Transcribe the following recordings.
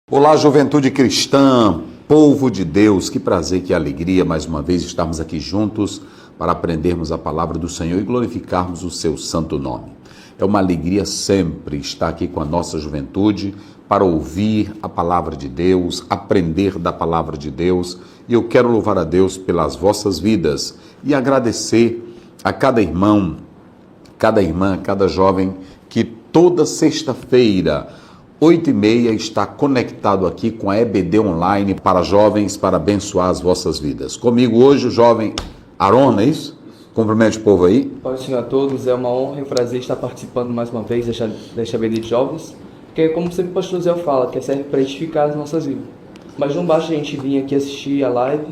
Olá, juventude cristã, povo de Deus, que prazer, que alegria mais uma vez estarmos aqui juntos para aprendermos a palavra do Senhor e glorificarmos o seu santo nome. É uma alegria sempre estar aqui com a nossa juventude para ouvir a palavra de Deus, aprender da palavra de Deus, e eu quero louvar a Deus pelas vossas vidas e agradecer a cada irmão, cada irmã, cada jovem que toda sexta-feira 8h30 está conectado aqui com a EBD Online para jovens, para abençoar as vossas vidas. Comigo hoje o jovem Aron, não é isso? Cumprimente o povo aí. Pai do Senhor a todos, é uma honra e um prazer estar participando mais uma vez desta EBD de jovens, porque como sempre o pastor Zé fala, que serve para edificar as nossas vidas. Mas não basta a gente vir aqui assistir a live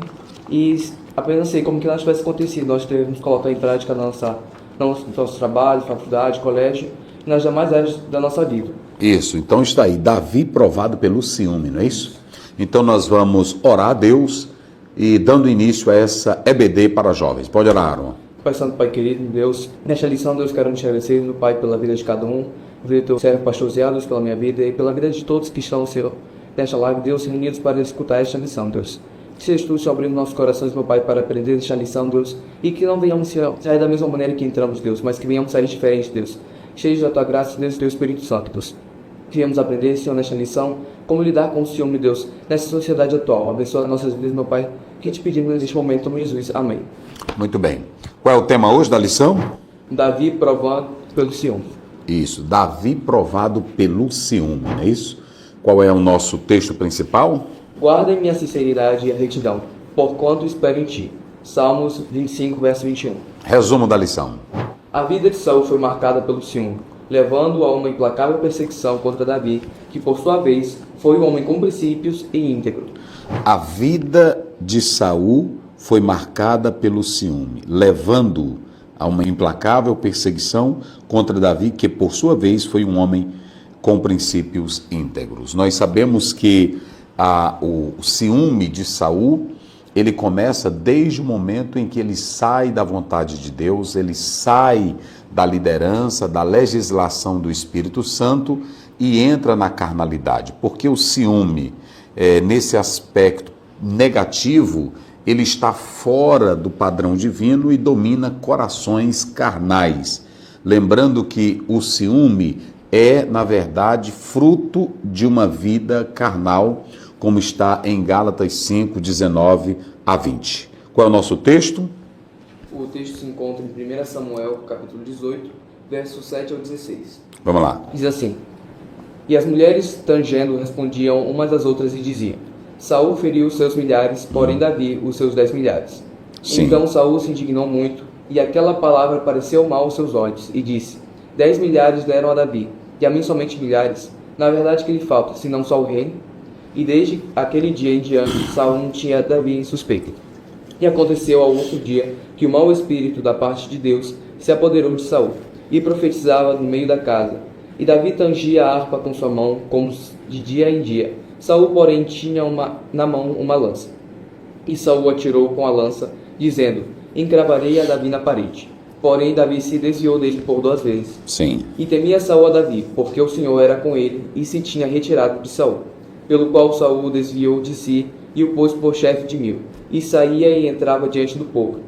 e apenas sei como que nada tivesse acontecido, nós devemos colocar em prática nosso trabalho, faculdade, colégio e nas demais áreas da nossa vida. Isso, então está aí, Davi provado pelo ciúme, não é isso? Então nós vamos orar a Deus e dando início a essa EBD para jovens. Pode orar, Aaron. Pai Santo, Pai querido, Deus, nesta lição, Deus, quero te agradecer, meu Pai, pela vida de cada um, pelo teu servo pastor Zé, Deus, pela minha vida e pela vida de todos que estão, Senhor, nesta live, Deus, reunidos para escutar esta lição, Deus. Que seja tu, Senhor, abrindo nossos corações, meu Pai, para aprender esta lição, Deus, e que não venhamos, Senhor, sair da mesma maneira que entramos, Deus, mas que venhamos sair diferente, Deus. Cheios da tua graça, Deus, e teu Espírito Santo, Deus. Viemos aprender, Senhor, nesta lição, como lidar com o ciúme, Deus, nessa sociedade atual. Abençoa nossas vidas, meu Pai, que te pedimos neste momento, em Jesus. Amém. Muito bem. Qual é o tema hoje da lição? Davi provado pelo ciúme. Isso, Davi provado pelo ciúme, não é isso? Qual é o nosso texto principal? Guarda-me a sinceridade e a retidão, porquanto espero em ti. Salmos 25, verso 21. Resumo da lição. A vida de Saul foi marcada pelo ciúme, levando-o a uma implacável perseguição contra Davi, que por sua vez foi um homem com princípios e íntegro. A vida de Saul foi marcada pelo ciúme, levando-o a uma implacável perseguição contra Davi, que por sua vez foi um homem com princípios íntegros. Nós sabemos que o ciúme de Saul, ele começa desde o momento em que ele sai da vontade de Deus, ele sai da liderança, da legislação do Espírito Santo e entra na carnalidade. Porque o ciúme, nesse aspecto negativo, ele está fora do padrão divino e domina corações carnais. Lembrando que o ciúme é, na verdade, fruto de uma vida carnal, como está em Gálatas 5, 19 a 20. Qual é o nosso texto? O texto se encontra em 1 Samuel, capítulo 18, versos 7 ao 16. Vamos lá. Diz assim: E as mulheres, tangendo, respondiam umas às outras e diziam: Saul feriu os seus milhares, porém Davi os seus 10 milhares. Sim. Então Saul se indignou muito, e aquela palavra pareceu mal aos seus olhos, e disse: 10 milhares deram a Davi, e a mim somente milhares. Na verdade que lhe falta, senão só o reino. E desde aquele dia em diante, Saul não tinha Davi em suspeita. E aconteceu ao outro dia que o mau espírito da parte de Deus se apoderou de Saul, e profetizava no meio da casa. E Davi tangia a harpa com sua mão, como de dia em dia. Saul, porém, tinha na mão uma lança. E Saul atirou com a lança, dizendo: Encravarei a Davi na parede. Porém, Davi se desviou dele por 2 vezes. Sim. E temia Saul a Davi, porque o Senhor era com ele, e se tinha retirado de Saul. Pelo qual Saul desviou de si, e o pôs por chefe de 1000, e saía e entrava diante do povo.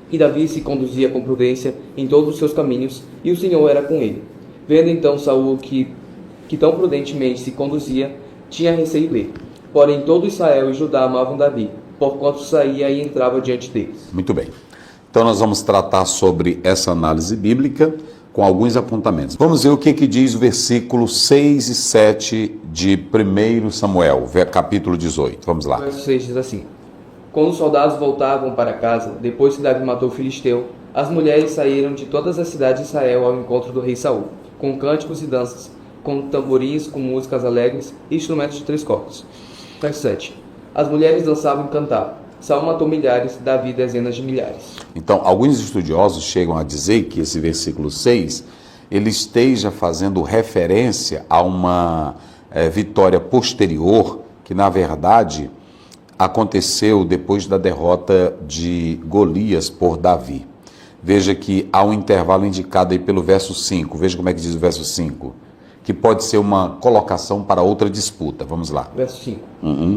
E Davi se conduzia com prudência em todos os seus caminhos, e o Senhor era com ele. Vendo então Saul que tão prudentemente se conduzia, tinha receio dele. Porém todo Israel e Judá amavam Davi, porquanto saía e entrava diante deles. Muito bem. Então nós vamos tratar sobre essa análise bíblica com alguns apontamentos. Vamos ver o que diz o versículo 6 e 7 de 1 Samuel, capítulo 18. Vamos lá. O verso 6 diz assim: Quando os soldados voltavam para casa, depois que Davi matou o filisteu, as mulheres saíram de todas as cidades de Israel ao encontro do rei Saul, com cânticos e danças, com tamborins, com músicas alegres e instrumentos de 3 cordas. Verso 7. As mulheres dançavam e cantavam. Saul matou milhares, Davi dezenas de milhares. Então, alguns estudiosos chegam a dizer que esse versículo 6, ele esteja fazendo referência a uma vitória posterior, que na verdade aconteceu depois da derrota de Golias por Davi. Veja que há um intervalo indicado aí pelo verso 5. Veja como é que diz o verso 5. que pode ser uma colocação para outra disputa. Vamos lá. Verso 5.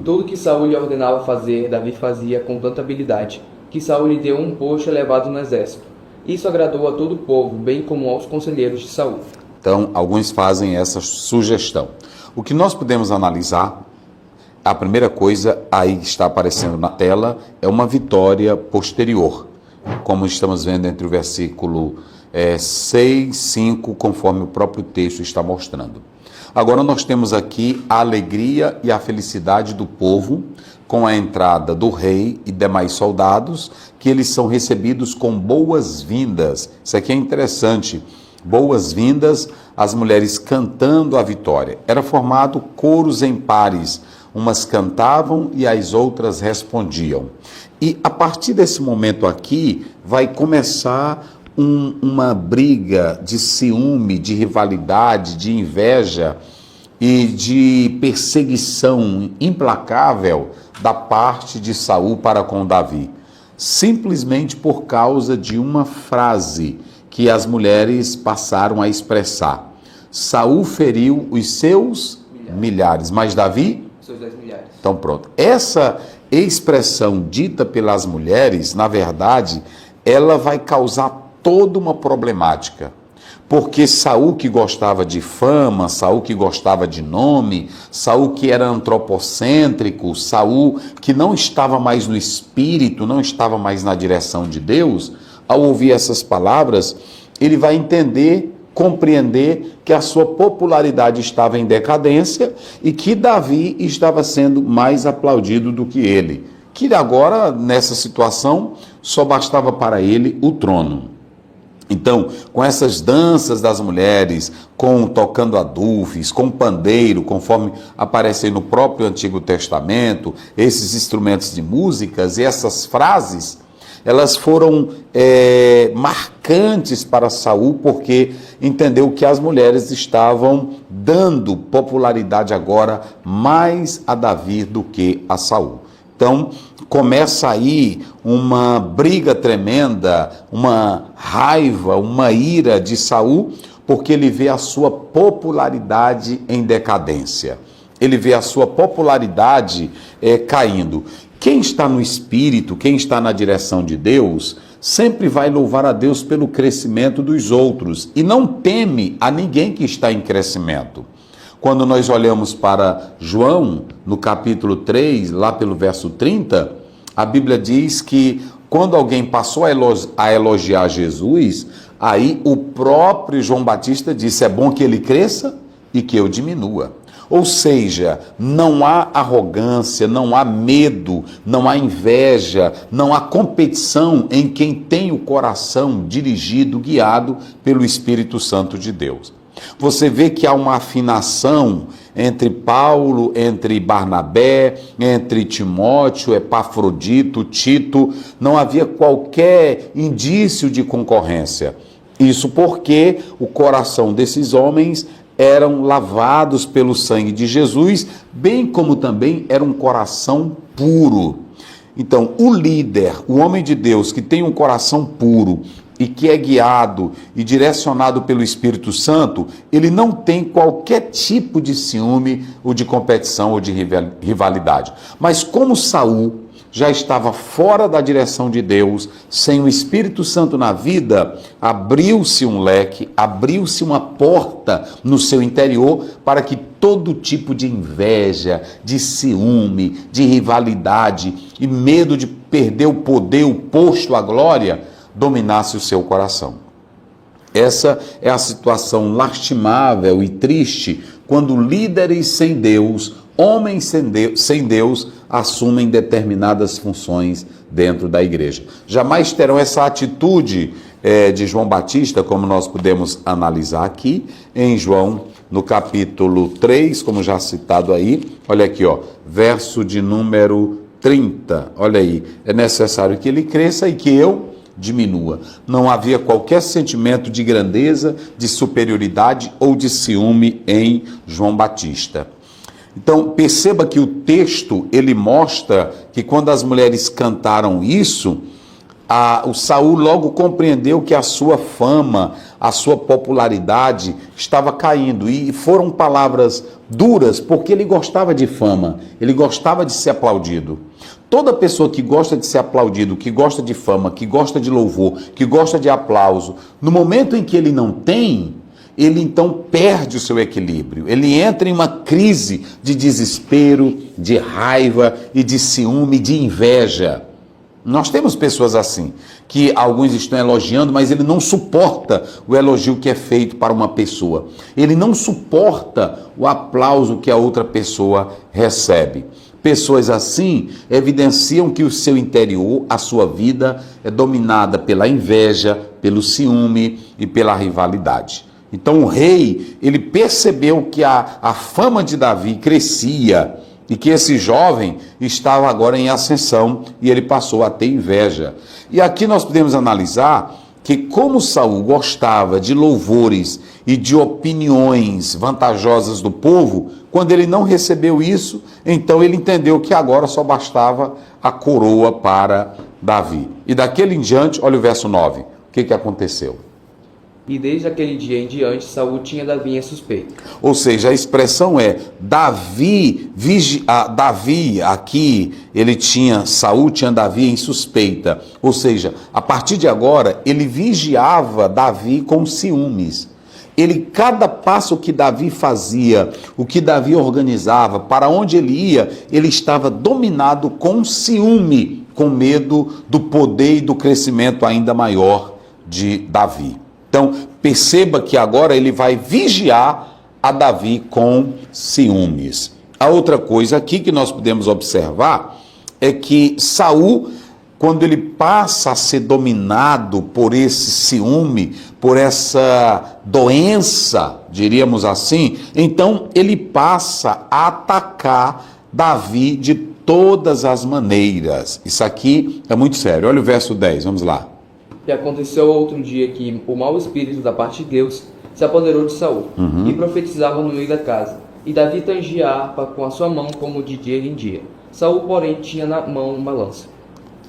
Tudo que Saul lhe ordenava fazer, Davi fazia com tanta habilidade, que Saul lhe deu um posto elevado no exército. Isso agradou a todo o povo, bem como aos conselheiros de Saul. Então, alguns fazem essa sugestão. O que nós podemos analisar, a primeira coisa, aí está aparecendo na tela, é uma vitória posterior, como estamos vendo entre o versículo 6, 5, conforme o próprio texto está mostrando. Agora nós temos aqui a alegria e a felicidade do povo com a entrada do rei e demais soldados, que eles são recebidos com boas-vindas. Isso aqui é interessante. Boas-vindas, as mulheres cantando a vitória. Era formado coros em pares. Umas cantavam e as outras respondiam. E a partir desse momento aqui, vai começar uma briga de ciúme, de rivalidade, de inveja e de perseguição implacável da parte de Saul para com Davi. Simplesmente por causa de uma frase que as mulheres passaram a expressar. Saul feriu os seus milhares, mas Davi? Seus 10 milhares. Então pronto. Essa expressão dita pelas mulheres, na verdade, ela vai causar toda uma problemática. Porque Saul, que gostava de fama, Saul que gostava de nome, Saul que era antropocêntrico, Saul que não estava mais no espírito, não estava mais na direção de Deus, ao ouvir essas palavras, ele vai entender, compreender que a sua popularidade estava em decadência e que Davi estava sendo mais aplaudido do que ele. Que agora, nessa situação, só bastava para ele o trono. Então, com essas danças das mulheres, tocando adufes, com pandeiro, conforme aparecem no próprio Antigo Testamento, esses instrumentos de músicas e essas frases, elas foram marcantes para Saul, porque entendeu que as mulheres estavam dando popularidade agora mais a Davi do que a Saul. Então, começa aí uma briga tremenda, uma raiva, uma ira de Saul, porque ele vê a sua popularidade em decadência. Ele vê a sua popularidade caindo. Quem está no Espírito, quem está na direção de Deus, sempre vai louvar a Deus pelo crescimento dos outros e não teme a ninguém que está em crescimento. Quando nós olhamos para João, no capítulo 3, lá pelo verso 30, a Bíblia diz que quando alguém passou a elogiar Jesus, aí o próprio João Batista disse, é bom que ele cresça e que eu diminua. Ou seja, não há arrogância, não há medo, não há inveja, não há competição em quem tem o coração dirigido, guiado pelo Espírito Santo de Deus. Você vê que há uma afinação entre Paulo, entre Barnabé, entre Timóteo, Epafrodito, Tito, não havia qualquer indício de concorrência. Isso porque o coração desses homens eram lavados pelo sangue de Jesus, bem como também era um coração puro. Então, o líder, o homem de Deus que tem um coração puro e que é guiado e direcionado pelo Espírito Santo, ele não tem qualquer tipo de ciúme ou de competição ou de rivalidade. Mas como Saul já estava fora da direção de Deus, sem o Espírito Santo na vida, abriu-se um leque, abriu-se uma porta no seu interior para que todo tipo de inveja, de ciúme, de rivalidade e medo de perder o poder, o posto, a glória, dominasse o seu coração. Essa é a situação lastimável e triste quando líderes sem Deus, homens sem Deus, assumem determinadas funções dentro da igreja. Jamais terão essa atitude de João Batista, como nós podemos analisar aqui em João, no capítulo 3, como já citado aí. Olha aqui, verso de número 30. Olha aí, é necessário que ele cresça e que eu diminua. Não havia qualquer sentimento de grandeza, de superioridade ou de ciúme em João Batista. Então, perceba que o texto, ele mostra que quando as mulheres cantaram isso, o Saul logo compreendeu que a sua fama, a sua popularidade estava caindo. E foram palavras duras, porque ele gostava de fama, ele gostava de ser aplaudido. Toda pessoa que gosta de ser aplaudido, que gosta de fama, que gosta de louvor, que gosta de aplauso, no momento em que ele não tem, ele então perde o seu equilíbrio. Ele entra em uma crise de desespero, de raiva e de ciúme, de inveja. Nós temos pessoas assim, que alguns estão elogiando, mas ele não suporta o elogio que é feito para uma pessoa. Ele não suporta o aplauso que a outra pessoa recebe. Pessoas assim evidenciam que o seu interior, a sua vida, é dominada pela inveja, pelo ciúme e pela rivalidade. Então o rei, ele percebeu que a fama de Davi crescia e que esse jovem estava agora em ascensão e ele passou a ter inveja. E aqui nós podemos analisar que como Saul gostava de louvores e de opiniões vantajosas do povo, quando ele não recebeu isso, então ele entendeu que agora só bastava a coroa para Davi. E daquele em diante, olha o verso 9, o que aconteceu? E desde aquele dia em diante, Saul tinha Davi em suspeita. Ou seja, a expressão é Davi aqui, Saul tinha Davi em suspeita. Ou seja, a partir de agora, ele vigiava Davi com ciúmes. Cada passo que Davi fazia, o que Davi organizava, para onde ele ia, ele estava dominado com ciúme, com medo do poder e do crescimento ainda maior de Davi. Então, perceba que agora ele vai vigiar a Davi com ciúmes. A outra coisa aqui que nós podemos observar é que Saul, quando ele passa a ser dominado por esse ciúme, por essa doença, diríamos assim, então ele passa a atacar Davi de todas as maneiras. Isso aqui é muito sério. Olha o verso 10, vamos lá. E aconteceu outro dia que o mau espírito da parte de Deus se apoderou de Saul e profetizava no meio da casa. E Davi tangia a harpa com a sua mão como de dia em dia. Saul, porém, tinha na mão uma lança.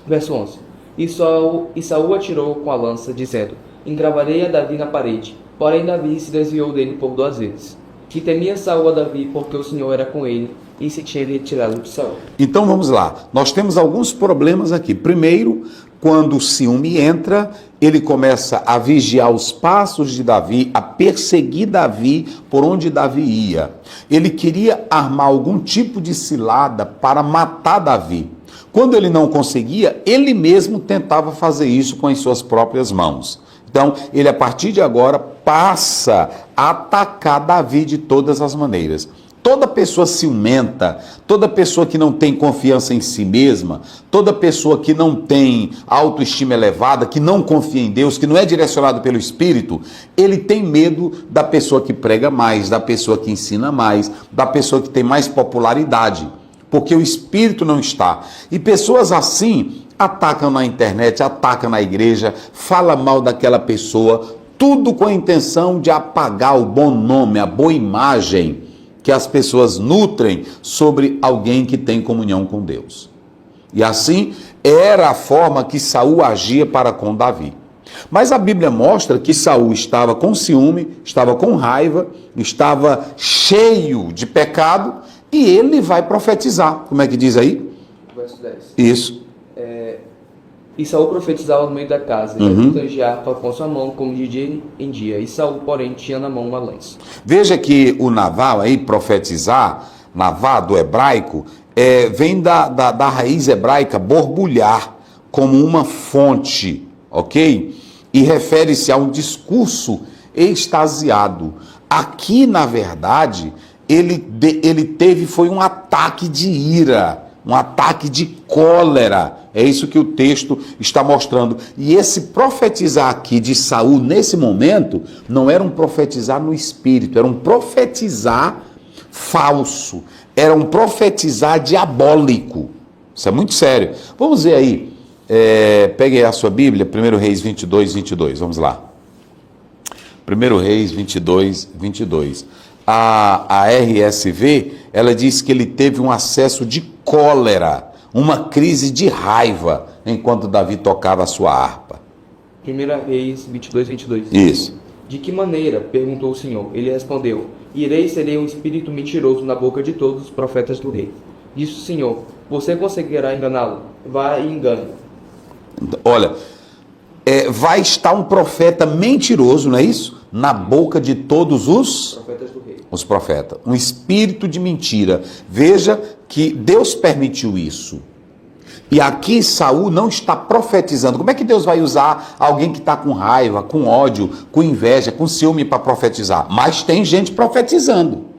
Verso 11. E Saul atirou com a lança, dizendo: Encravarei a Davi na parede. Porém Davi se desviou dele por 2 vezes. E temia Saul a Davi, porque o Senhor era com ele, e se tinha retirado de Saul. Então vamos lá, nós temos alguns problemas aqui. Primeiro, quando o ciúme entra, ele começa a vigiar os passos de Davi, a perseguir Davi por onde Davi ia. Ele queria armar algum tipo de cilada para matar Davi. Quando ele não conseguia, ele mesmo tentava fazer isso com as suas próprias mãos. Então, ele a partir de agora passa a atacar Davi de todas as maneiras. Toda pessoa ciumenta, toda pessoa que não tem confiança em si mesma, toda pessoa que não tem autoestima elevada, que não confia em Deus, que não é direcionado pelo Espírito, ele tem medo da pessoa que prega mais, da pessoa que ensina mais, da pessoa que tem mais popularidade, porque o Espírito não está. E pessoas assim atacam na internet, atacam na igreja, falam mal daquela pessoa, tudo com a intenção de apagar o bom nome, a boa imagem que as pessoas nutrem sobre alguém que tem comunhão com Deus. E assim era a forma que Saul agia para com Davi. Mas a Bíblia mostra que Saul estava com ciúme, estava com raiva, estava cheio de pecado e ele vai profetizar. Como é que diz aí? Verso 10. Isso. E Saul profetizava no meio da casa, e tangia a harpa com sua mão, como de dia em dia. E Saul, porém, tinha na mão uma lança. Veja que o naval aí, profetizar, navá do hebraico, vem da raiz hebraica borbulhar, como uma fonte, ok? E refere-se a um discurso extasiado. Aqui, na verdade, foi um ataque de ira, um ataque de cólera. É isso que o texto está mostrando. E esse profetizar aqui de Saul, nesse momento, não era um profetizar no espírito, era um profetizar falso, era um profetizar diabólico. Isso é muito sério. Vamos ver aí, pegue a sua Bíblia, 1 Reis 22, 22, vamos lá. 1 Reis 22, 22. A RSV, ela diz que ele teve um acesso de cólera, uma crise de raiva, enquanto Davi tocava a sua harpa. 1 Reis 22, 22. Isso. De que maneira? Perguntou o Senhor. Ele respondeu: Irei e serei um espírito mentiroso na boca de todos os profetas do rei. Disse o Senhor: Você conseguirá enganá-lo? Vá e engane. Olha, vai estar um profeta mentiroso, não é isso? Na boca de todos os Profetas do rei. os profetas. Um espírito de mentira. Veja que Deus permitiu isso. E aqui Saul não está profetizando. Como é que Deus vai usar alguém que está com raiva, com ódio, com inveja, com ciúme para profetizar? Mas tem gente profetizando.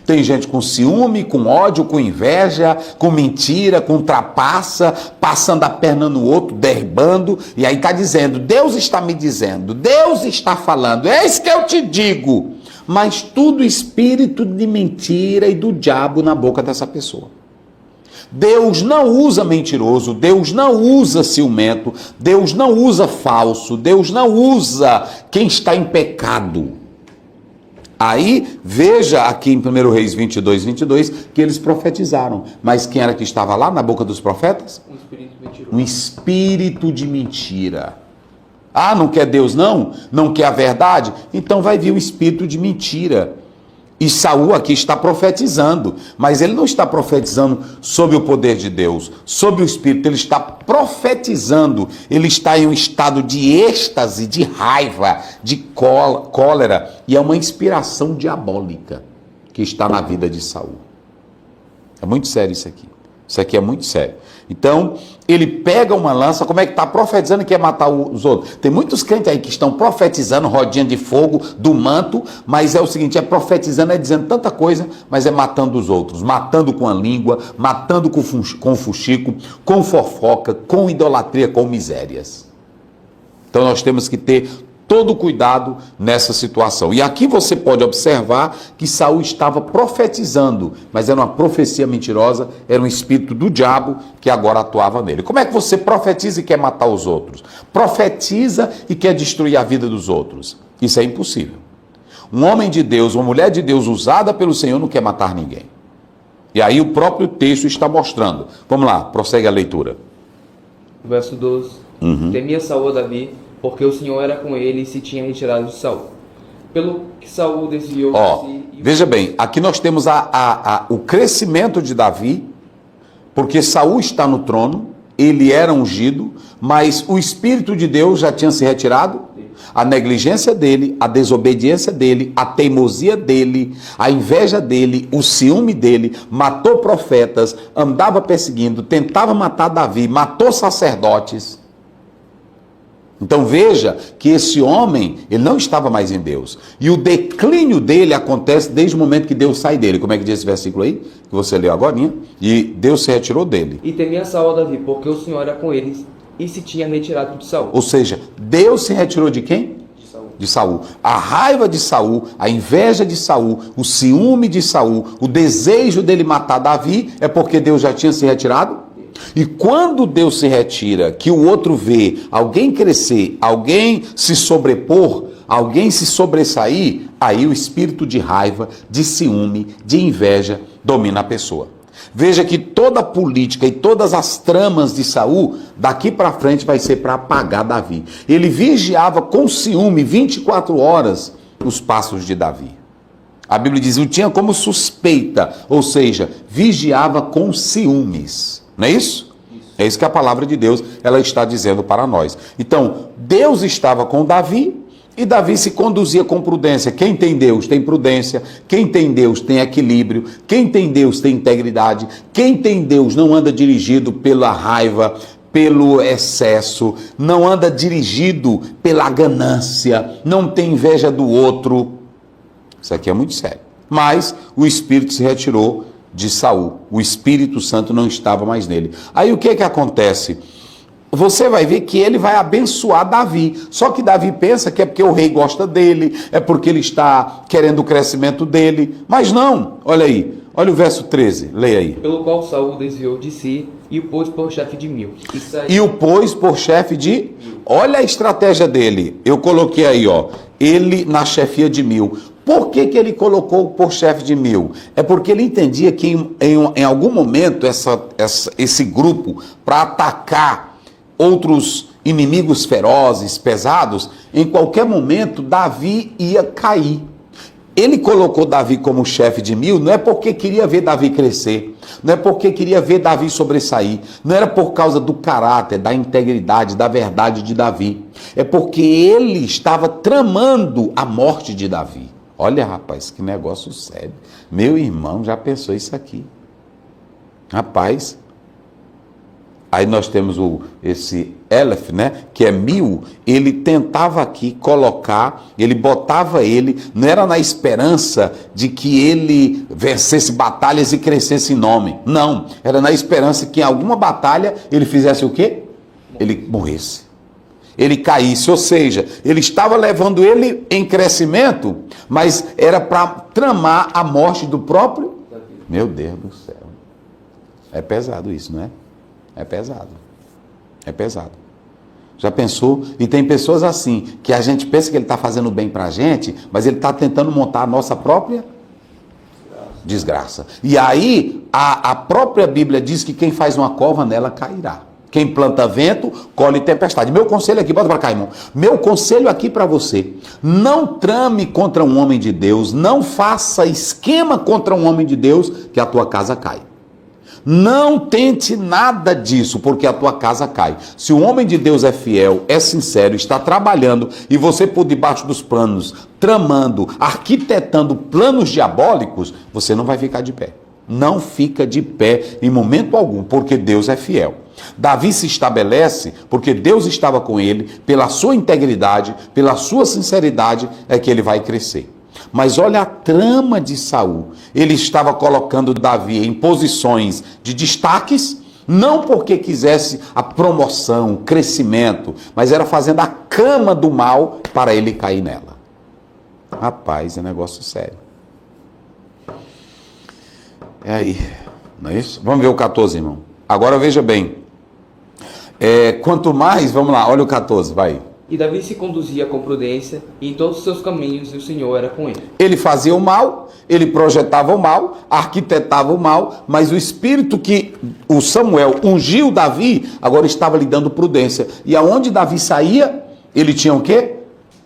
Tem gente com ciúme, com ódio, com inveja, com mentira, com trapaça, passando a perna no outro, derribando, e aí está dizendo, Deus está me dizendo, Deus está falando, é isso que eu te digo. Mas tudo espírito de mentira e do diabo na boca dessa pessoa. Deus não usa mentiroso, Deus não usa ciumento, Deus não usa falso, Deus não usa quem está em pecado. Aí, veja aqui em 1 Reis 22, que eles profetizaram. Mas quem era que estava lá na boca dos profetas? Um espírito mentiroso. Um espírito de mentira. Ah, não quer Deus não? Não quer a verdade? Então vai vir o espírito de mentira. E Saul aqui está profetizando, mas ele não está profetizando sobre o poder de Deus, sobre o Espírito, ele está profetizando, ele está em um estado de êxtase, de raiva, de cólera, e é uma inspiração diabólica que está na vida de Saul. É muito sério isso aqui é muito sério. Então, ele pega uma lança, como é que está profetizando que quer matar os outros? Tem muitos crentes aí que estão profetizando rodinha de fogo do manto, mas é o seguinte, é profetizando, é dizendo tanta coisa, mas é matando os outros, matando com a língua, matando com fuxico, com fofoca, com idolatria, com misérias. Então nós temos que ter todo cuidado nessa situação. E aqui você pode observar que Saul estava profetizando, mas era uma profecia mentirosa, era um espírito do diabo que agora atuava nele. Como é que você profetiza e quer matar os outros? Profetiza e quer destruir a vida dos outros. Isso é impossível. Um homem de Deus, uma mulher de Deus usada pelo Senhor não quer matar ninguém. E aí o próprio texto está mostrando. Vamos lá, prossegue a leitura. Verso 12. Temia Saul a Davi, porque o Senhor era com ele e se tinha retirado de Saul. Pelo que Saul desviou de si... Veja bem, aqui nós temos o crescimento de Davi, porque Saul está no trono, ele era ungido, mas o Espírito de Deus já tinha se retirado. A negligência dele, a desobediência dele, a teimosia dele, a inveja dele, o ciúme dele, matou profetas, andava perseguindo, tentava matar Davi, matou sacerdotes. Então veja que esse homem, ele não estava mais em Deus. E o declínio dele acontece desde o momento que Deus sai dele. Como é que diz esse versículo aí? Que você leu agora? E Deus se retirou dele. E temia Saul a Davi, porque o Senhor era com eles e se tinha retirado de Saul. Ou seja, Deus se retirou de quem? De Saul. De Saul. A raiva de Saul, a inveja de Saul, o ciúme de Saul, o desejo dele matar Davi, é porque Deus já tinha se retirado? E quando Deus se retira, que o outro vê alguém crescer, alguém se sobrepor, alguém se sobressair, aí o espírito de raiva, de ciúme, de inveja domina a pessoa. Veja que toda a política e todas as tramas de Saul, daqui para frente vai ser para apagar Davi. Ele vigiava com ciúme 24 horas os passos de Davi. A Bíblia diz, o tinha como suspeita, ou seja, vigiava com ciúmes. Não é isso? É isso que a palavra de Deus ela está dizendo para nós. Então, Deus estava com Davi e Davi se conduzia com prudência. Quem tem Deus tem prudência, quem tem Deus tem equilíbrio, quem tem Deus tem integridade, quem tem Deus não anda dirigido pela raiva, pelo excesso, não anda dirigido pela ganância, não tem inveja do outro. Isso aqui é muito sério. Mas o Espírito se retirou de Saul. O Espírito Santo não estava mais nele. Aí o que acontece? Você vai ver que ele vai abençoar Davi. Só que Davi pensa que é porque o rei gosta dele, é porque ele está querendo o crescimento dele. Mas não, olha aí. Olha o verso 13, leia aí. Pelo qual Saul desviou de si e o pôs por chefe de 1000. E o pôs por chefe de... Olha a estratégia dele. Eu coloquei aí, ó. Ele na chefia de 1000. Por que ele colocou por chefe de 1000? É porque ele entendia que em algum momento esse grupo, para atacar outros inimigos ferozes, pesados, em qualquer momento Davi ia cair. Ele colocou Davi como chefe de 1000, não é porque queria ver Davi crescer, não é porque queria ver Davi sobressair, não era por causa do caráter, da integridade, da verdade de Davi. É porque ele estava tramando a morte de Davi. Olha, rapaz, que negócio sério. Meu irmão já pensou isso aqui. Rapaz, aí nós temos esse Elef, né, que é 1000, ele tentava aqui colocar, ele botava ele, não era na esperança de que ele vencesse batalhas e crescesse em nome, não, era na esperança que em alguma batalha ele fizesse o quê? Ele morresse, ele caísse, ou seja, ele estava levando ele em crescimento, mas era para tramar a morte do próprio, meu Deus do céu, é pesado isso, não é? É pesado. É pesado. Já pensou? E tem pessoas assim, que a gente pensa que ele está fazendo bem para a gente, mas ele está tentando montar a nossa própria desgraça. E aí, a própria Bíblia diz que quem faz uma cova nela cairá. Quem planta vento, colhe tempestade. Meu conselho aqui, bota para cá, irmão. Meu conselho aqui para você. Não trame contra um homem de Deus, não faça esquema contra um homem de Deus, que a tua casa cai. Não tente nada disso, porque a tua casa cai. Se o homem de Deus é fiel, é sincero, está trabalhando, e você por debaixo dos panos, tramando, arquitetando planos diabólicos, você não vai ficar de pé. Não fica de pé em momento algum, porque Deus é fiel. Davi se estabelece porque Deus estava com ele, pela sua integridade, pela sua sinceridade, é que ele vai crescer. Mas olha a trama de Saul. Ele estava colocando Davi em posições de destaques, não porque quisesse a promoção, o crescimento, mas era fazendo a cama do mal para ele cair nela. Rapaz, é negócio sério. É aí, não é isso? Vamos ver o 14, irmão. Agora veja bem. Quanto mais, vamos lá, olha o 14, vai. E Davi se conduzia com prudência e em todos os seus caminhos, e o Senhor era com ele. Ele fazia o mal, ele projetava o mal, arquitetava o mal, mas o espírito que o Samuel ungiu Davi, agora estava lhe dando prudência. E aonde Davi saía, ele tinha o quê?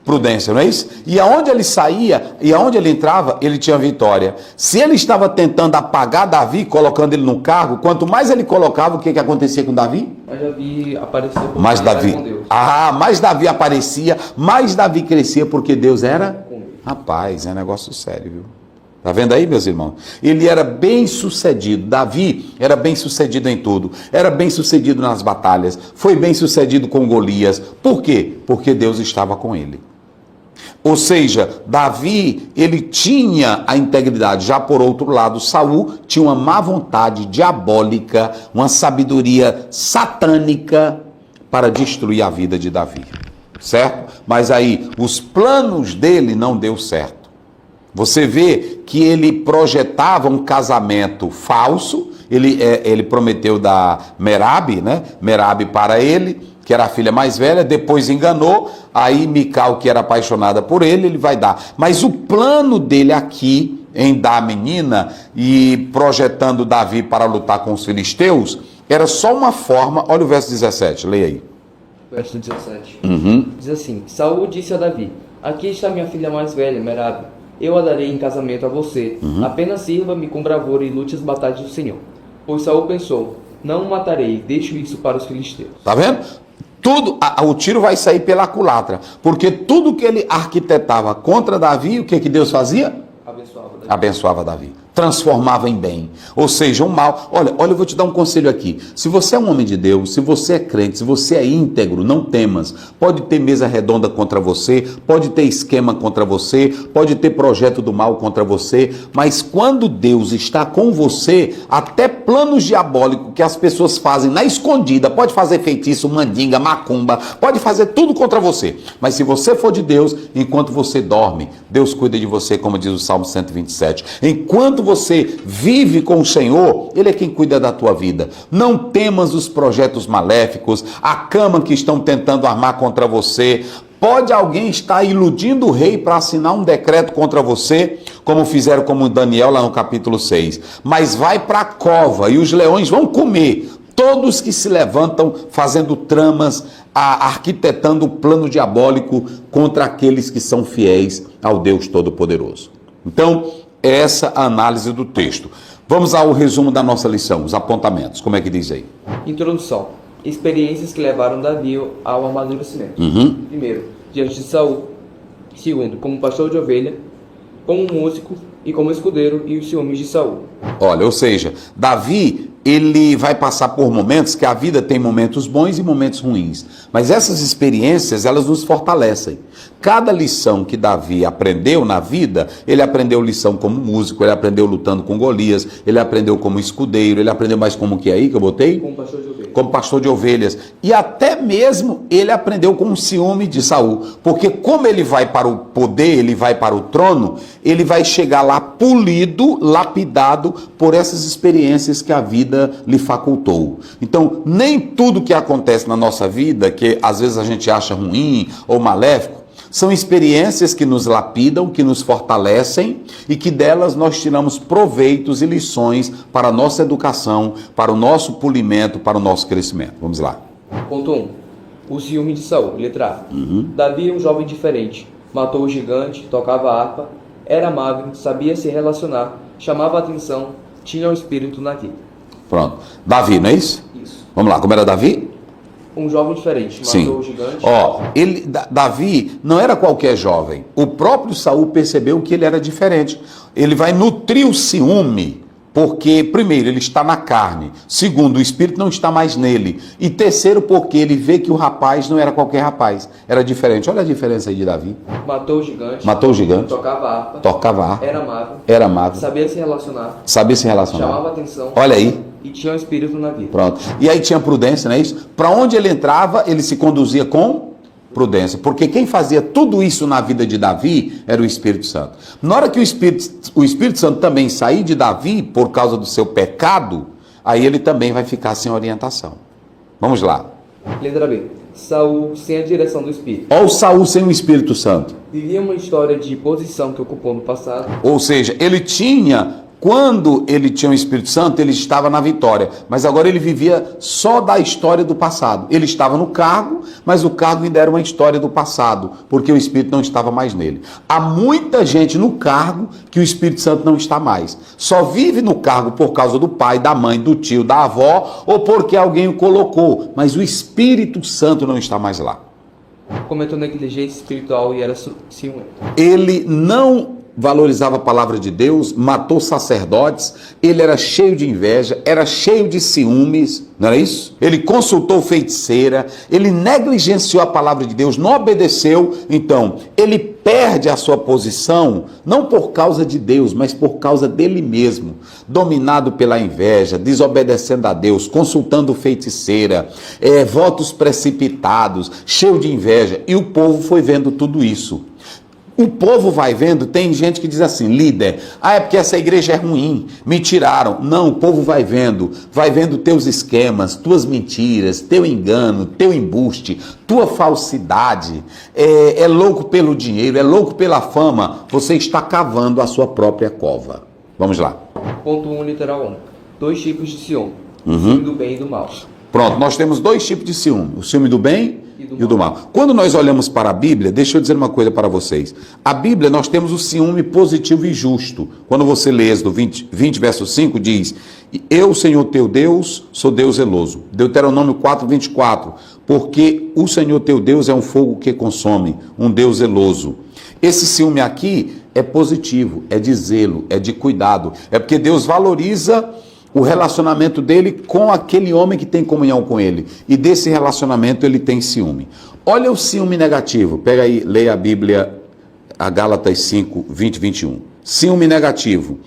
Prudência, não é isso? E aonde ele saía, e aonde ele entrava, ele tinha vitória. Se ele estava tentando apagar Davi, colocando ele no cargo, quanto mais ele colocava, o que acontecia com Davi? Mas Davi aparecia por mais Davi, com Deus. Mais Davi aparecia, mais Davi crescia, porque Deus era... Rapaz, é negócio sério, viu? Tá vendo aí, meus irmãos? Ele era bem sucedido. Davi era bem sucedido em tudo. Era bem sucedido nas batalhas. Foi bem sucedido com Golias. Por quê? Porque Deus estava com ele. Ou seja, Davi, ele tinha a integridade. Já por outro lado, Saul tinha uma má vontade diabólica, uma sabedoria satânica para destruir a vida de Davi. Certo? Mas aí, os planos dele não deu certo. Você vê que ele projetava um casamento falso. Ele prometeu dar Merabe, né? Merabe para ele, que era a filha mais velha, depois enganou, aí Mical, que era apaixonada por ele, ele vai dar. Mas o plano dele aqui, em dar a menina e projetando Davi para lutar com os filisteus, era só uma forma, olha o verso 17, leia aí. Verso 17. Uhum. Diz assim, Saul disse a Davi, aqui está minha filha mais velha, Merabe, eu a darei em casamento a você, apenas sirva-me com bravura e lute as batalhas do Senhor. Pois Saul pensou, não o matarei, deixo isso para os filisteus. Tá vendo? Tudo, o tiro vai sair pela culatra, porque tudo que ele arquitetava contra Davi, o que Deus fazia? Abençoava Davi. Transformava em bem. Ou seja, o mal. Olha, eu vou te dar um conselho aqui. Se você é um homem de Deus, se você é crente, se você é íntegro, não temas. Pode ter mesa redonda contra você, pode ter esquema contra você, pode ter projeto do mal contra você, mas quando Deus está com você, até planos diabólicos que as pessoas fazem na escondida, pode fazer feitiço, mandinga, macumba, pode fazer tudo contra você. Mas se você for de Deus, enquanto você dorme, Deus cuida de você, como diz o Salmo 127. Enquanto você vive com o Senhor, Ele é quem cuida da tua vida. Não temas os projetos maléficos, a cama que estão tentando armar contra você. Pode alguém estar iludindo o rei para assinar um decreto contra você, como fizeram com Daniel lá no capítulo 6. Mas vai para a cova e os leões vão comer todos que se levantam fazendo tramas, arquitetando o plano diabólico contra aqueles que são fiéis ao Deus Todo-Poderoso. Então, essa a análise do texto. Vamos ao resumo da nossa lição, os apontamentos. Como é que diz aí? Introdução. Experiências que levaram Davi ao amadurecimento. Primeiro, diante de Saul. Segundo, como pastor de ovelha, como músico e como escudeiro e os ciúmes de Saul. Olha, ou seja, Davi, ele vai passar por momentos que a vida tem momentos bons e momentos ruins. Mas essas experiências, elas nos fortalecem. Cada lição que Davi aprendeu na vida, ele aprendeu lição como músico, ele aprendeu lutando com Golias, ele aprendeu como escudeiro, ele aprendeu mais como que é aí que eu botei? Como pastor de ovelhas. Como pastor de ovelhas. E até mesmo ele aprendeu com o ciúme de Saul. Porque como ele vai para o poder, ele vai para o trono, ele vai chegar lá polido, lapidado por essas experiências que a vida lhe facultou. Então, nem tudo que acontece na nossa vida, que às vezes a gente acha ruim ou maléfico, são experiências que nos lapidam, que nos fortalecem e que delas nós tiramos proveitos e lições para a nossa educação, para o nosso polimento, para o nosso crescimento. Vamos lá. Ponto 1. O ciúme de Saul. Letra A. Davi é um jovem diferente. Matou o gigante, tocava harpa, era amável, sabia se relacionar, chamava a atenção, tinha o espírito na vida. Pronto. Davi, não é isso? Isso. Vamos lá, como era Davi? Um jovem diferente. Matou o gigante. Davi não era qualquer jovem. O próprio Saul percebeu que ele era diferente. Ele vai nutrir o ciúme, porque, primeiro, ele está na carne. Segundo, o espírito não está mais nele. E terceiro, porque ele vê que o rapaz não era qualquer rapaz. Era diferente. Olha a diferença aí de Davi. Matou o gigante. Matou o gigante. Tocava harpa. Tocava harpa. Era amável. Era amável. Sabia se relacionar. Sabia se relacionar. Chamava atenção. Olha aí. E tinha o espírito na vida. Pronto. E aí tinha prudência, não é isso? Para onde ele entrava, ele se conduzia com prudência. Porque quem fazia tudo isso na vida de Davi era o Espírito Santo. Na hora que o Espírito Santo também sair de Davi por causa do seu pecado, aí ele também vai ficar sem orientação. Vamos lá. Letra B. Saul sem a direção do Espírito. Olha o Saul sem o Espírito Santo. Vivia uma história de posição que ocupou no passado. Ou seja, ele tinha... Quando ele tinha o Espírito Santo, ele estava na vitória. Mas agora ele vivia só da história do passado. Ele estava no cargo, mas o cargo ainda era uma história do passado, porque o Espírito não estava mais nele. Há muita gente no cargo que o Espírito Santo não está mais. Só vive no cargo por causa do pai, da mãe, do tio, da avó, ou porque alguém o colocou. Mas o Espírito Santo não está mais lá. Cometeu negligência espiritual e era ciumento. Ele não valorizava a palavra de Deus, matou sacerdotes, ele era cheio de inveja, era cheio de ciúmes, não era isso? Ele consultou feiticeira, ele negligenciou a palavra de Deus, não obedeceu, então ele perde a sua posição, não por causa de Deus, mas por causa dele mesmo, dominado pela inveja, desobedecendo a Deus, consultando feiticeira, votos precipitados, cheio de inveja, e o povo foi vendo tudo isso. O povo vai vendo, tem gente que diz assim, líder, é porque essa igreja é ruim, me tiraram. Não, o povo vai vendo teus esquemas, tuas mentiras, teu engano, teu embuste, tua falsidade, é louco pelo dinheiro, é louco pela fama, você está cavando a sua própria cova. Vamos lá. Ponto 1, literal 1. 2 tipos de ciúme. O ciúme do bem e do mal. Pronto, nós temos 2 tipos de ciúme, o ciúme do bem e o do mal. Quando nós olhamos para a Bíblia, deixa eu dizer uma coisa para vocês. A Bíblia, nós temos o ciúme positivo e justo. Quando você lê do 20 verso 5, diz, eu, Senhor teu Deus, sou Deus zeloso. Deuteronômio 4, 24, porque o Senhor teu Deus é um fogo que consome, um Deus zeloso. Esse ciúme aqui é positivo, é de zelo, é de cuidado. É porque Deus valoriza o relacionamento dele com aquele homem que tem comunhão com ele. E desse relacionamento ele tem ciúme. Olha o ciúme negativo. Pega aí, leia a Bíblia, a Gálatas 5, 20, 21. Ciúme negativo.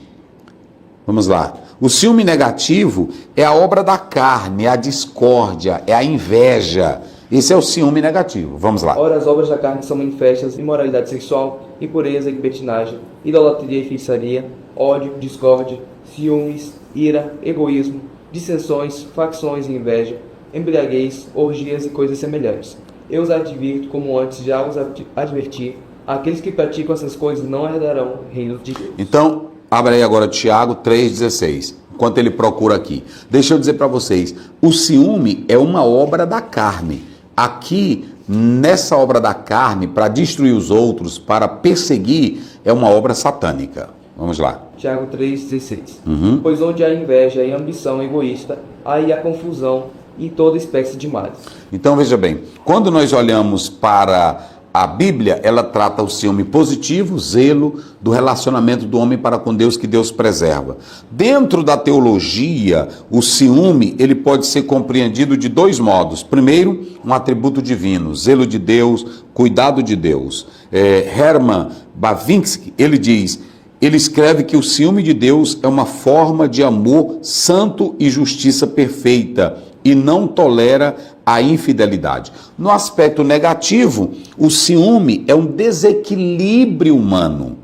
Vamos lá. O ciúme negativo é a obra da carne, é a discórdia, é a inveja. Esse é o ciúme negativo. Vamos lá. Ora, as obras da carne são manifestas: imoralidade sexual, impureza e libertinagem, idolatria e feitiçaria, ódio, discórdia, ciúmes, ira, egoísmo, dissensões, facções e inveja, embriaguez, orgias e coisas semelhantes. Eu os advirto, como antes já os adverti, aqueles que praticam essas coisas não herdarão o reino de Deus. Então, abre aí agora Tiago 3,16. enquanto ele procura aqui. Deixa eu dizer para vocês, o ciúme é uma obra da carne. Aqui, nessa obra da carne, para destruir os outros, para perseguir, é uma obra satânica. Vamos lá. Tiago 3,16. Pois onde há inveja e ambição egoísta, aí há confusão e toda espécie de males. Então veja bem, quando nós olhamos para a Bíblia, ela trata o ciúme positivo, zelo do relacionamento do homem para com Deus, que Deus preserva. Dentro da teologia, o ciúme ele pode ser compreendido de dois modos. Primeiro, um atributo divino, zelo de Deus, cuidado de Deus. Herman Bavinski, ele escreve que o ciúme de Deus é uma forma de amor santo e justiça perfeita e não tolera a infidelidade. No aspecto negativo, o ciúme é um desequilíbrio humano,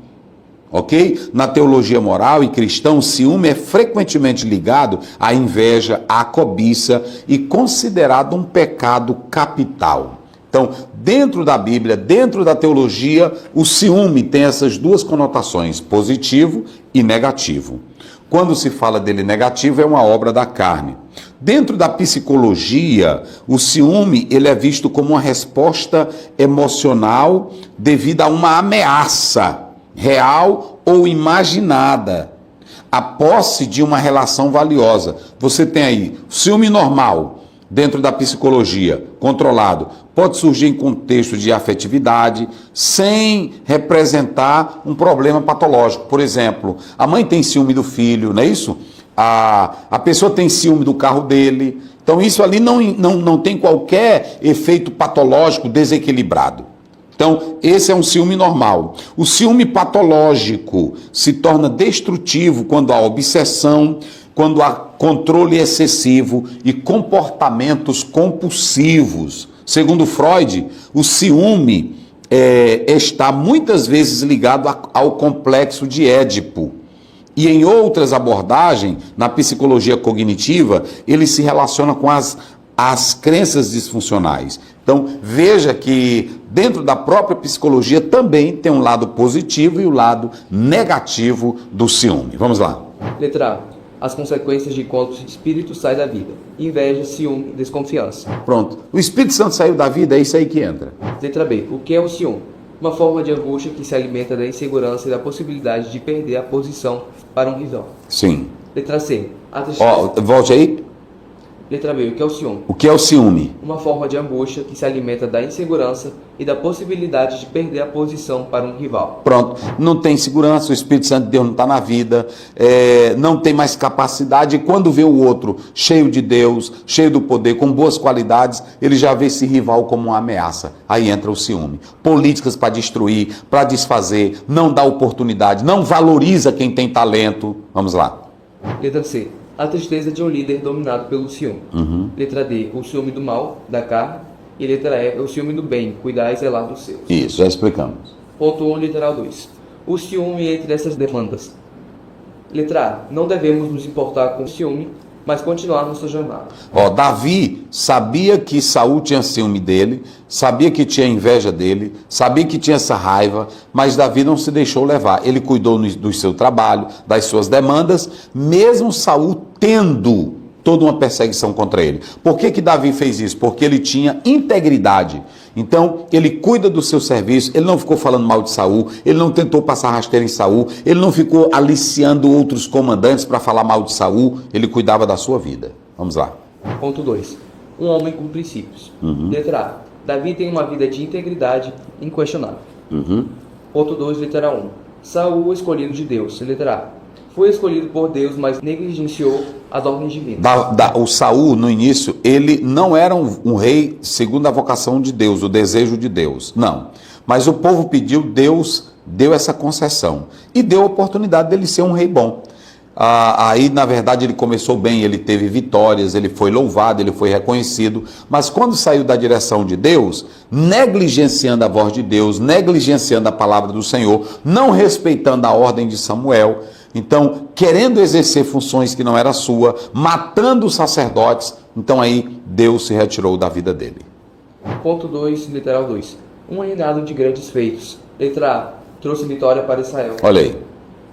ok? Na teologia moral e cristã, o ciúme é frequentemente ligado à inveja, à cobiça e considerado um pecado capital. Então, dentro da Bíblia, dentro da teologia, o ciúme tem essas duas conotações, positivo e negativo. Quando se fala dele negativo, é uma obra da carne. Dentro da psicologia, o ciúme ele é visto como uma resposta emocional devido a uma ameaça real ou imaginada, a posse de uma relação valiosa. Você tem aí ciúme normal, dentro da psicologia, controlado, pode surgir em contexto de afetividade, sem representar um problema patológico. Por exemplo, a mãe tem ciúme do filho, não é isso? A pessoa tem ciúme do carro dele. Então isso ali não tem qualquer efeito patológico desequilibrado. Então, esse é um ciúme normal. O ciúme patológico se torna destrutivo quando há obsessão, quando há controle excessivo e comportamentos compulsivos. Segundo Freud, o ciúme está muitas vezes ligado ao complexo de Édipo. E em outras abordagens, na psicologia cognitiva, ele se relaciona com as crenças disfuncionais. Então, veja que dentro da própria psicologia também tem um lado positivo e o lado negativo do ciúme. Vamos lá. Letra A. As consequências de quando o espírito sai da vida. Inveja, ciúme, desconfiança. Pronto. O Espírito Santo saiu da vida, é isso aí que entra. Letra B. O que é o ciúme? Uma forma de angústia que se alimenta da insegurança e da possibilidade de perder a posição para um rival. Sim. Letra C. A tristeza. Volte aí. Letra B. O que é o ciúme? O que é o ciúme? Uma forma de angústia que se alimenta da insegurança e da possibilidade de perder a posição para um rival. Pronto. Não tem segurança, o Espírito Santo de Deus não está na vida, não tem mais capacidade, e quando vê o outro cheio de Deus, cheio do poder, com boas qualidades, ele já vê esse rival como uma ameaça. Aí entra o ciúme. Políticas para destruir, para desfazer, não dá oportunidade, não valoriza quem tem talento. Vamos lá. Letra C. A tristeza de um líder dominado pelo ciúme. Letra D. O ciúme do mal, da carne. E letra E. O ciúme do bem, cuidar e zelar dos seus. Isso, já explicamos. Ponto 1, literal 2. O ciúme entre essas demandas. Letra A. Não devemos nos importar com o ciúme, mas continuar nossa jornada. Davi sabia que Saul tinha ciúme dele, sabia que tinha inveja dele, sabia que tinha essa raiva, mas Davi não se deixou levar. Ele cuidou do seu trabalho, das suas demandas, mesmo Saul tendo toda uma perseguição contra ele. Por que Davi fez isso? Porque ele tinha integridade. Então, ele cuida do seu serviço, ele não ficou falando mal de Saul, ele não tentou passar rasteira em Saul, ele não ficou aliciando outros comandantes para falar mal de Saul, ele cuidava da sua vida. Vamos lá. Ponto 2. Um homem com princípios. Letra A. Davi tem uma vida de integridade inquestionável. Ponto 2, letra 1. Saul, o escolhido de Deus. Letra A. Foi escolhido por Deus, mas negligenciou as ordens divinas. O Saul, no início, ele não era um rei segundo a vocação de Deus, o desejo de Deus. Não. Mas o povo pediu, Deus deu essa concessão. E deu a oportunidade dele ser um rei bom. Aí, na verdade, ele começou bem, ele teve vitórias, ele foi louvado, ele foi reconhecido. Mas quando saiu da direção de Deus, negligenciando a voz de Deus, negligenciando a palavra do Senhor, não respeitando a ordem de Samuel, então, querendo exercer funções que não era sua, matando os sacerdotes, então aí Deus se retirou da vida dele. Ponto 2, literal 2. Um reinado de grandes feitos. Letra A. Trouxe vitória para Israel. Olha aí.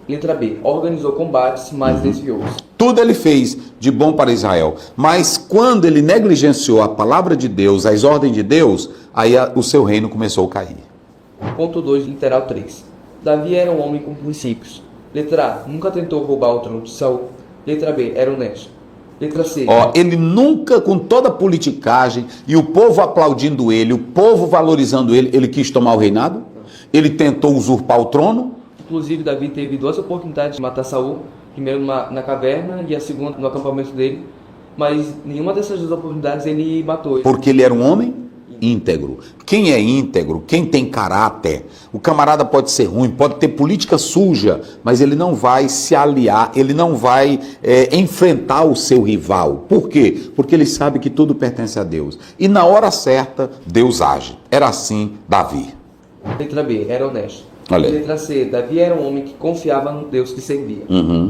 Letra B. Organizou combates, mas desviou-se. Tudo ele fez de bom para Israel. Mas quando ele negligenciou a palavra de Deus, as ordens de Deus, aí o seu reino começou a cair. Ponto 2, literal 3. Davi era um homem com princípios. Letra A, nunca tentou roubar o trono de Saul. Letra B, era honesto. Letra C. Ele nunca, com toda a politicagem e o povo aplaudindo ele, o povo valorizando ele quis tomar o reinado? Ele tentou usurpar o trono? Inclusive, Davi teve 2 oportunidades de matar Saul. Primeiro na caverna e a segunda no acampamento dele. Mas nenhuma dessas 2 oportunidades ele matou. Porque ele era um homem íntegro. Quem é íntegro, quem tem caráter, o camarada pode ser ruim, pode ter política suja, mas ele não vai se aliar, ele não vai enfrentar o seu rival. Por quê? Porque ele sabe que tudo pertence a Deus. E na hora certa, Deus age. Era assim Davi. Letra B, era honesto. Olha aí. Letra C, Davi era um homem que confiava no Deus que servia.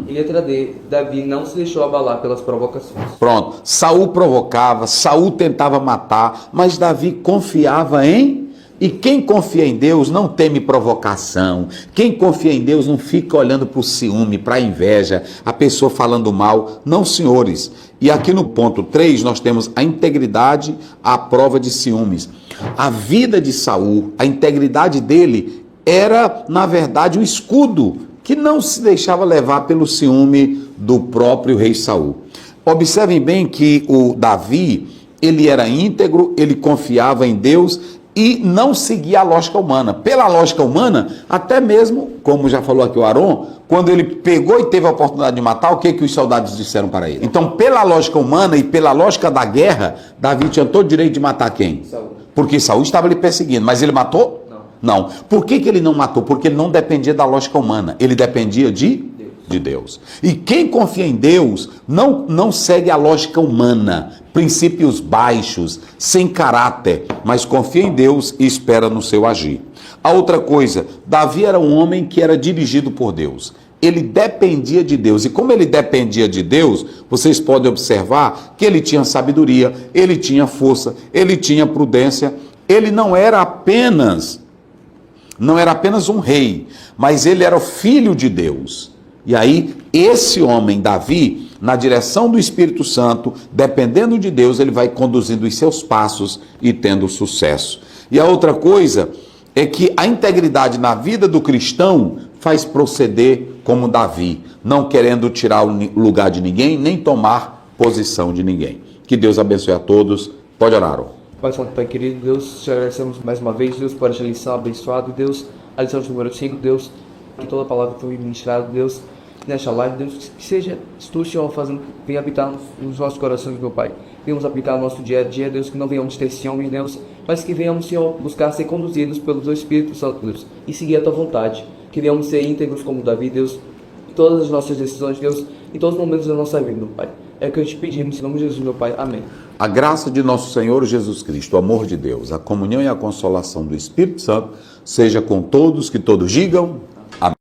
E letra D, Davi não se deixou abalar pelas provocações. Pronto, Saul provocava, Saul tentava matar, mas Davi confiava em... E quem confia em Deus não teme provocação. Quem confia em Deus não fica olhando para o ciúme, para a inveja, a pessoa falando mal. Não, senhores. E aqui no ponto 3 nós temos a integridade à prova de ciúmes. A vida de Saul, a integridade dele era, na verdade, um escudo que não se deixava levar pelo ciúme do próprio rei Saul. Observem bem que o Davi, ele era íntegro, ele confiava em Deus e não seguia a lógica humana. Pela lógica humana, até mesmo, como já falou aqui o Aron, quando ele pegou e teve a oportunidade de matar, o que os soldados disseram para ele? Então, pela lógica humana e pela lógica da guerra, Davi tinha todo o direito de matar quem? Saul. Porque Saul estava lhe perseguindo, mas ele matou? Não. Por que ele não matou? Porque ele não dependia da lógica humana, ele dependia de Deus. E quem confia em Deus não segue a lógica humana, princípios baixos, sem caráter, mas confia em Deus e espera no seu agir. A outra coisa, Davi era um homem que era dirigido por Deus. Ele dependia de Deus. E como ele dependia de Deus, vocês podem observar que ele tinha sabedoria, ele tinha força, ele tinha prudência. Ele não era apenas um rei, mas ele era o filho de Deus. E aí, esse homem, Davi, na direção do Espírito Santo, dependendo de Deus, ele vai conduzindo os seus passos e tendo sucesso. E a outra coisa é que a integridade na vida do cristão faz proceder como Davi, não querendo tirar o lugar de ninguém, nem tomar posição de ninguém. Que Deus abençoe a todos. Pode orar, Aron. Pai Santo, Pai querido, Deus, te agradecemos mais uma vez, Deus, por esta lição abençoada, Deus, a lição número 5, Deus, que toda a palavra que foi ministrada, Deus, nesta live, Deus, que seja tu, Senhor, venha habitar nos nossos corações, meu Pai. Venhamos aplicar no nosso dia a dia, Deus, que não venhamos ter ciúme, Deus, mas que venhamos, Senhor, buscar ser conduzidos pelo teu Espírito Santo, Deus, e seguir a tua vontade. Que venhamos ser íntegros como Davi, Deus, em todas as nossas decisões, Deus, em todos os momentos da nossa vida, meu Pai. É o que eu te pedimos, em nome de Jesus, meu Pai. Amém. A graça de nosso Senhor Jesus Cristo, o amor de Deus, a comunhão e a consolação do Espírito Santo, seja com todos, que todos digam...